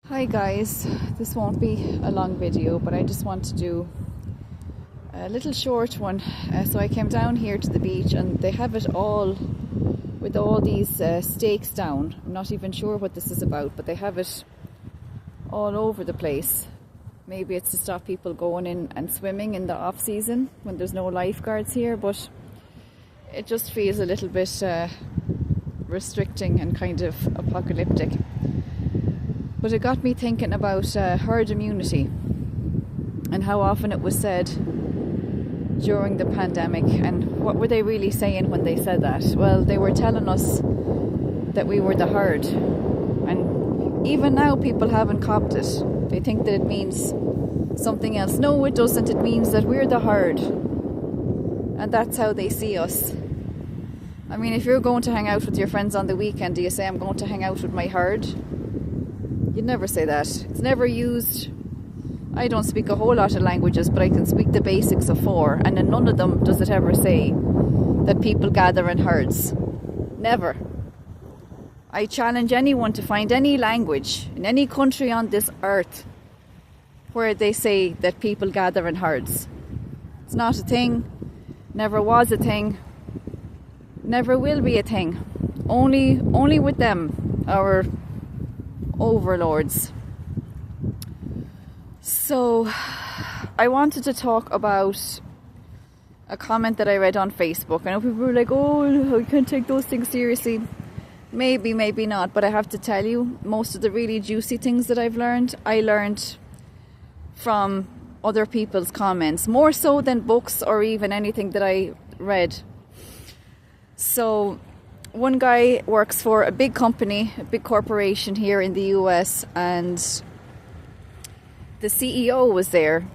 Hi guys, this won't be a long video, but I just want to do a little short one. So I came down here to the beach and they have it all with all these stakes down. I'm not even sure what this is about, but they have it all over the place. Maybe it's to stop people going in and swimming in the off season when there's no lifeguards here, but it just feels a little bit restricting and kind of apocalyptic. But it got me thinking about herd immunity and how often it was said during the pandemic, and what were they really saying when they said that? Well, they were telling us that we were the herd, and even now people haven't copped it. They think that it means something else. No, it doesn't. It means that we're the herd, and that's how they see us. I mean, if you're going to hang out with your friends on the weekend, do you say, I'm going to hang out with my herd? You'd never say that. It's never used. I don't speak a whole lot of languages, but I can speak the basics of 4, and in none of them does it ever say that people gather in herds. Never. I challenge anyone to find any language in any country on this earth where they say that people gather in herds. It's not a thing, never was a thing, never will be a thing. Only with them, our overlords. So I wanted to talk about a comment that I read on Facebook. I know people were like, oh, I can't take those things seriously. Maybe, maybe not, but I have to tell you, most of the really juicy things that I learned from other people's comments, more so than books or even anything that I read. So one guy works for a big company, a big corporation here in the US, and the CEO was there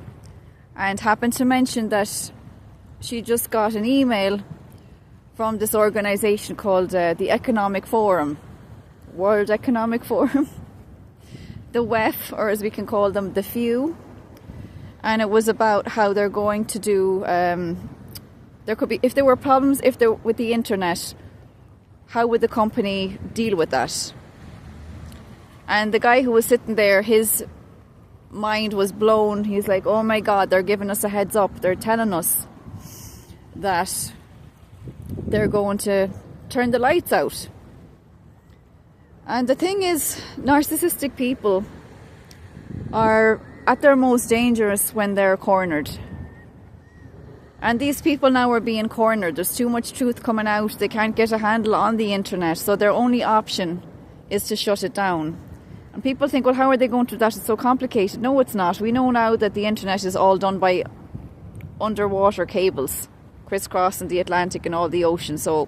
and happened to mention that she just got an email from this organization called the Economic Forum, World Economic Forum, the WEF, or as we can call them, the FEW. And it was about how they're going to do, there could be, if there were problems with the internet, how would the company deal with that? And the guy who was sitting there, his mind was blown. He's like, oh my God, they're giving us a heads up. They're telling us that they're going to turn the lights out. And the thing is, narcissistic people are at their most dangerous when they're cornered. And these people now are being cornered. There's too much truth coming out. They can't get a handle on the internet. So their only option is to shut it down. And people think, well, how are they going to do that? It's so complicated. No, it's not. We know now that the internet is all done by underwater cables, crisscrossing the Atlantic and all the ocean. So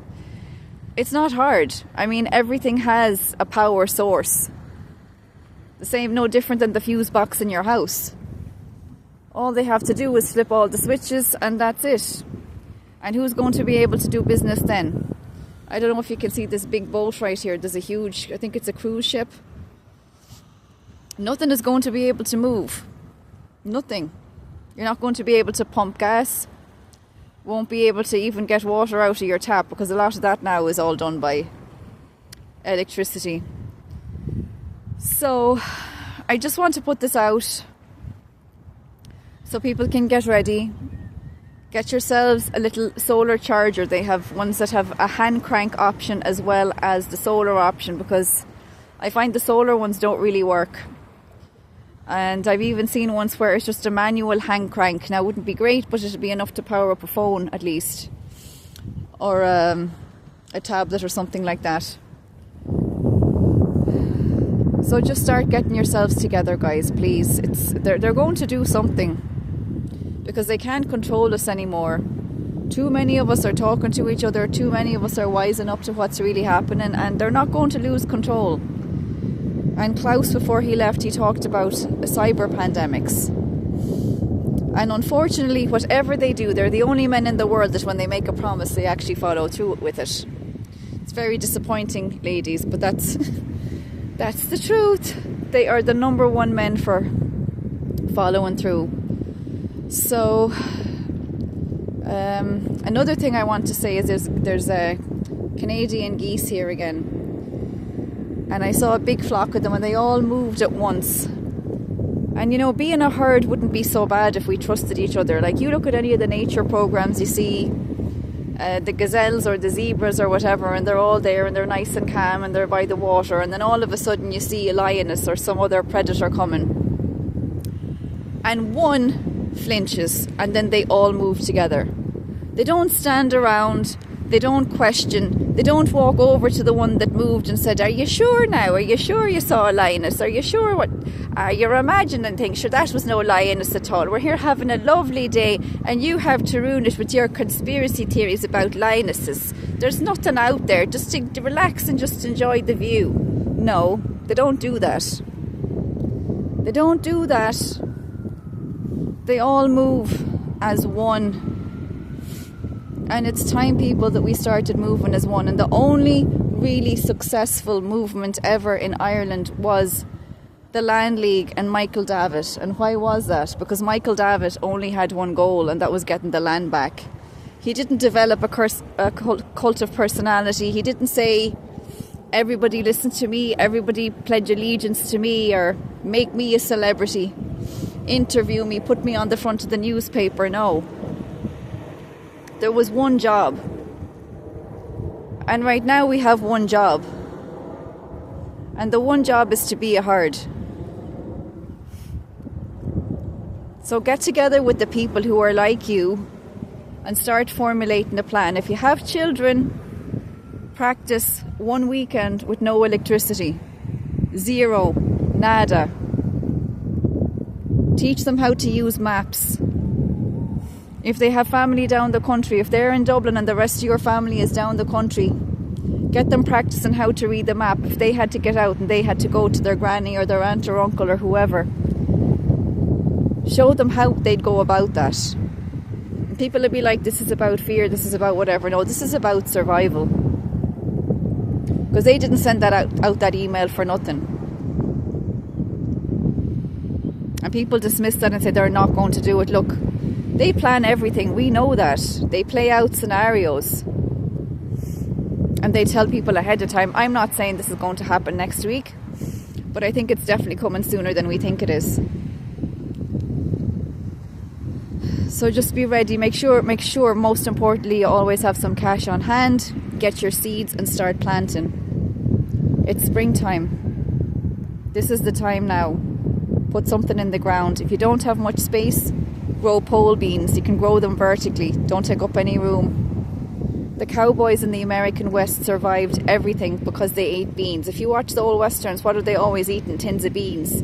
it's not hard. I mean, everything has a power source. The same, no different than the fuse box in your house. All they have to do is flip all the switches and that's it. And who's going to be able to do business then? I don't know if you can see this big boat right here. There's a huge, I think it's a cruise ship. Nothing is going to be able to move. Nothing. You're not going to be able to pump gas. Won't be able to even get water out of your tap, because a lot of that now is all done by electricity. So I just want to put this out so people can get ready. Get yourselves a little solar charger. They have ones that have a hand crank option as well as the solar option, because I find the solar ones don't really work. And I've even seen ones where it's just a manual hand crank. Now, it wouldn't be great, but it'd be enough to power up a phone at least, or a tablet or something like that. So just start getting yourselves together, guys, please. They're going to do something, because they can't control us anymore. Too many of us are talking to each other. Too many of us are wising up to what's really happening, and they're not going to lose control. And Klaus, before he left, he talked about cyber pandemics. And unfortunately, whatever they do, they're the only men in the world that when they make a promise, they actually follow through with it. It's very disappointing, ladies, but that's the truth. They are the number one men for following through. So, another thing I want to say is there's a Canadian geese here again. And I saw a big flock of them and they all moved at once. And you know, being a herd wouldn't be so bad if we trusted each other. Like, you look at any of the nature programs, you see the gazelles or the zebras or whatever, and they're all there and they're nice and calm and they're by the water, and then all of a sudden you see a lioness or some other predator coming, and one flinches and then they all move together. They don't stand around, they don't question, they don't walk over to the one that moved and said, "Are you sure now? Are you sure you saw a lioness? Are you sure what? You're imagining things. Sure, that was no lioness at all. We're here having a lovely day and you have to ruin it with your conspiracy theories about lionesses. There's nothing out there. Just to relax and just enjoy the view." No, they don't do that. They don't do that. They all move as one. And it's time, people, that we started moving as one. And the only really successful movement ever in Ireland was the Land League and Michael Davitt. And why was that? Because Michael Davitt only had one goal, and that was getting the land back. He didn't develop a cult of personality. He didn't say, "Everybody listen to me, everybody pledge allegiance to me," or "make me a celebrity, interview me, put me on the front of the newspaper." No. There was one job. And right now we have one job. And the one job is to be a herd. So get together with the people who are like you and start formulating a plan. If you have children, practice one weekend with no electricity. Zero. Nada. Teach them how to use maps. If they have family down the country, if they're in Dublin and the rest of your family is down the country, get them practicing how to read the map. If they had to get out and they had to go to their granny or their aunt or uncle or whoever, show them how they'd go about that. And people would be like, "This is about fear, this is about whatever." No, this is about survival. Because they didn't send that out that email for nothing. And people dismiss that and say they're not going to do it. Look, they plan everything. We know that. They play out scenarios. And they tell people ahead of time. I'm not saying this is going to happen next week, but I think it's definitely coming sooner than we think it is. So just be ready. Make sure, most importantly, you always have some cash on hand. Get your seeds and start planting. It's springtime. This is the time now. Put something in the ground. If you don't have much space, grow pole beans. You can grow them vertically. Don't take up any room. The cowboys in the American West survived everything because they ate beans. If you watch the old westerns, what are they always eating? Tins of beans.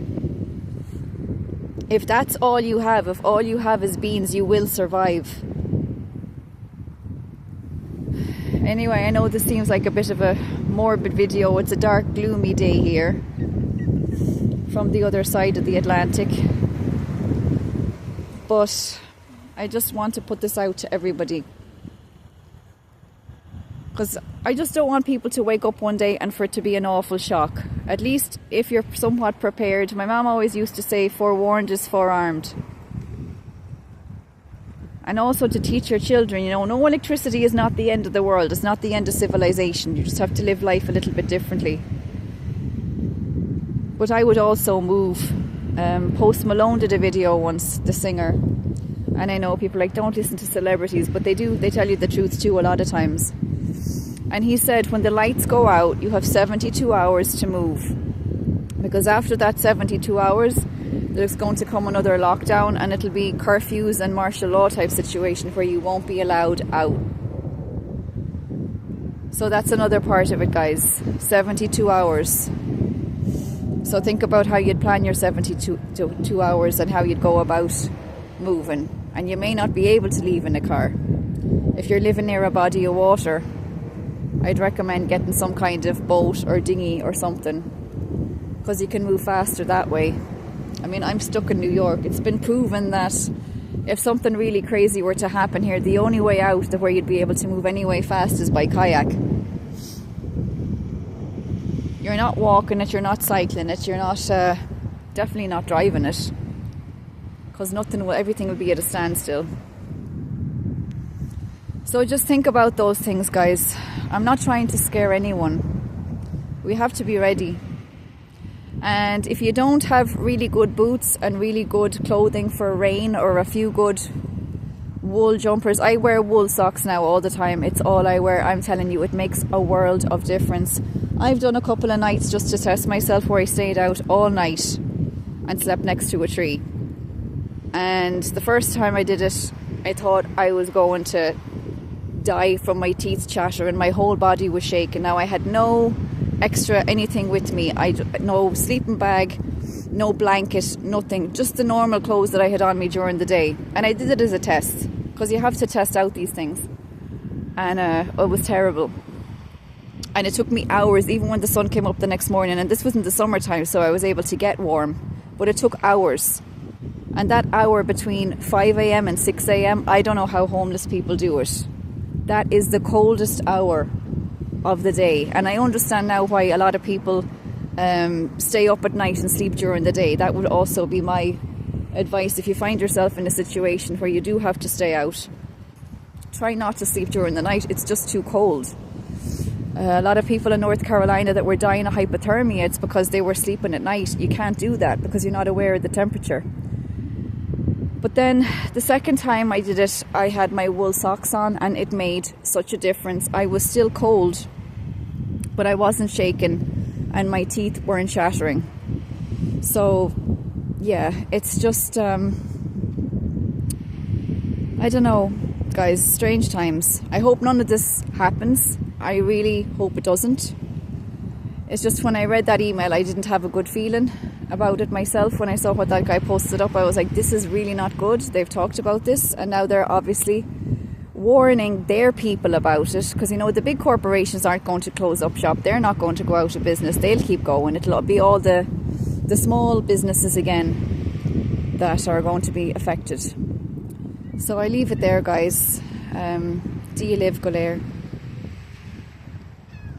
If that's all you have, if all you have is beans, you will survive. Anyway, I know this seems like a bit of a morbid video. It's a dark, gloomy day here from the other side of the Atlantic. But I just want to put this out to everybody. Because I just don't want people to wake up one day and for it to be an awful shock. At least if you're somewhat prepared. My mom always used to say, "Forewarned is forearmed." And also to teach your children, no electricity is not the end of the world. It's not the end of civilization. You just have to live life a little bit differently. But I would also move. Post Malone did a video once, the singer. And I know people are like, don't listen to celebrities, but they do. They tell you the truth too a lot of times. And he said, when the lights go out, you have 72 hours to move. Because after that 72 hours, there's going to come another lockdown, and it'll be curfews and martial law type situation where you won't be allowed out. So that's another part of it, guys. 72 hours. So think about how you'd plan your 72 hours and how you'd go about moving. And you may not be able to leave in a car. If you're living near a body of water, I'd recommend getting some kind of boat or dinghy or something, because you can move faster that way. I mean, I'm stuck in New York. It's been proven that if something really crazy were to happen here, the only way out where you'd be able to move anyway fast is by kayak. You're not walking it, you're not cycling it, you're not definitely not driving it, because everything will be at a standstill. So just think about those things, guys. I'm not trying to scare anyone. We have to be ready. And if you don't have really good boots and really good clothing for rain, or a few good wool jumpers, I wear wool socks now all the time. It's all I wear. I'm telling you, it makes a world of difference. I've done a couple of nights just to test myself where I stayed out all night and slept next to a tree. And the first time I did it, I thought I was going to die from my teeth chatter, and my whole body was shaking. Now I had no extra anything with me. No sleeping bag, no blanket, nothing, just the normal clothes that I had on me during the day. And I did it as a test, because you have to test out these things. And it was terrible. And it took me hours, even when the sun came up the next morning. And this was in the summertime, so I was able to get warm, but it took hours. And that hour between 5 a.m. and 6 a.m, I don't know how homeless people do it. That is the coldest hour of the day. And I understand now why a lot of people stay up at night and sleep during the day. That would also be my advice. If you find yourself in a situation where you do have to stay out, try not to sleep during the night. It's just too cold. A lot of people in North Carolina that were dying of hypothermia, it's because they were sleeping at night. You can't do that because you're not aware of the temperature. But then the second time I did it, I had my wool socks on, and it made such a difference. I was still cold, but I wasn't shaking, and my teeth weren't chattering. So yeah, it's just I don't know, guys, strange times. I hope none of this happens. I really hope it doesn't. It's just when I read that email, I didn't have a good feeling about it myself. When I saw what that guy posted up, I was like, this is really not good. They've talked about this, and now they're obviously warning their people about it, because, you know, the big corporations aren't going to close up shop. They're not going to go out of business. They'll keep going. It'll be all the small businesses again that are going to be affected. So I leave it there, guys. Do you live, Golair?